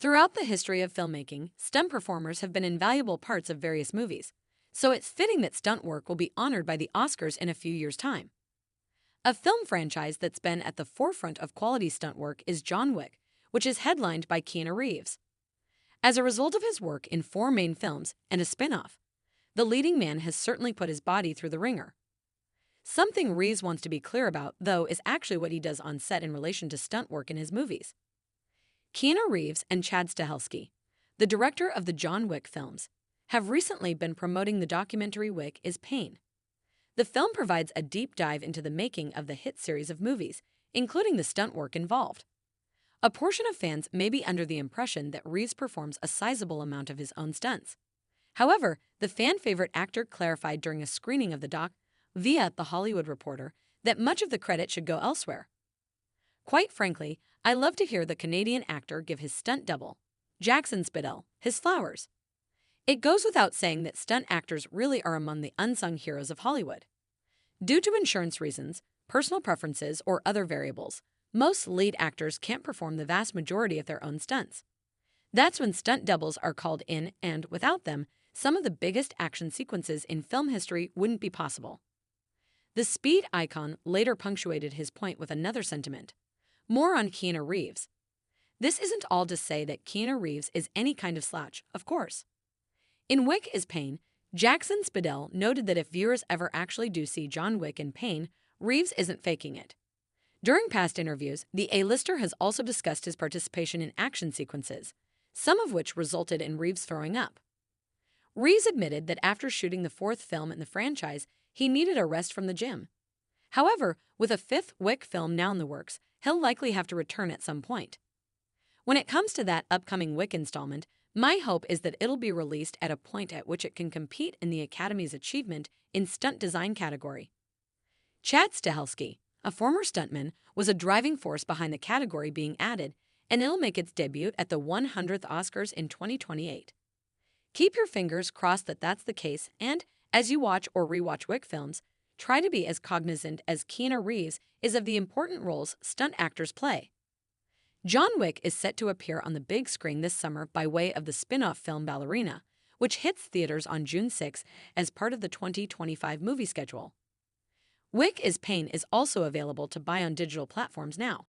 Throughout the history of filmmaking, stunt performers have been invaluable parts of various movies, so it's fitting that stunt work will be honored by the Oscars in a few years' time. A film franchise that's been at the forefront of quality stunt work is John Wick, which is headlined by Keanu Reeves. As a result of his work in four main films and a spin-off, the leading man has certainly put his body through the ringer. Something Reeves wants to be clear about, though, is actually what he does on set in relation to stunt work in his movies. Keanu Reeves and Chad Stahelski, the director of the John Wick films, have recently been promoting the documentary Wick is Pain. The film provides a deep dive into the making of the hit series of movies, including the stunt work involved. A portion of fans may be under the impression that Reeves performs a sizable amount of his own stunts. However, the fan-favorite actor clarified during a screening of the doc via The Hollywood Reporter that much of the credit should go elsewhere. Quite frankly, I love to hear the Canadian actor give his stunt double, Jackson Spidell, his flowers. It goes without saying that stunt actors really are among the unsung heroes of Hollywood. Due to insurance reasons, personal preferences, or other variables, most lead actors can't perform the vast majority of their own stunts. That's when stunt doubles are called in, and without them, some of the biggest action sequences in film history wouldn't be possible. The speed icon later punctuated his point with another sentiment. More on Keanu Reeves. This isn't all to say that Keanu Reeves is any kind of slouch, of course. In Wick is Pain, Jackson Spidell noted that if viewers ever actually do see John Wick in pain, Reeves isn't faking it. During past interviews, the A-lister has also discussed his participation in action sequences, some of which resulted in Reeves throwing up. Reeves admitted that after shooting the fourth film in the franchise, he needed a rest from the gym. However, with a fifth Wick film now in the works, he'll likely have to return at some point. When it comes to that upcoming Wick installment, my hope is that it'll be released at a point at which it can compete in the Academy's achievement in stunt design category. Chad Stahelski, a former stuntman, was a driving force behind the category being added, and it'll make its debut at the 100th Oscars in 2028. Keep your fingers crossed that that's the case, and as you watch or rewatch Wick films, try to be as cognizant as Keanu Reeves is of the important roles stunt actors play. John Wick is set to appear on the big screen this summer by way of the spin-off film Ballerina, which hits theaters on June 6 as part of the 2025 movie schedule. Wick is Pain is also available to buy on digital platforms now.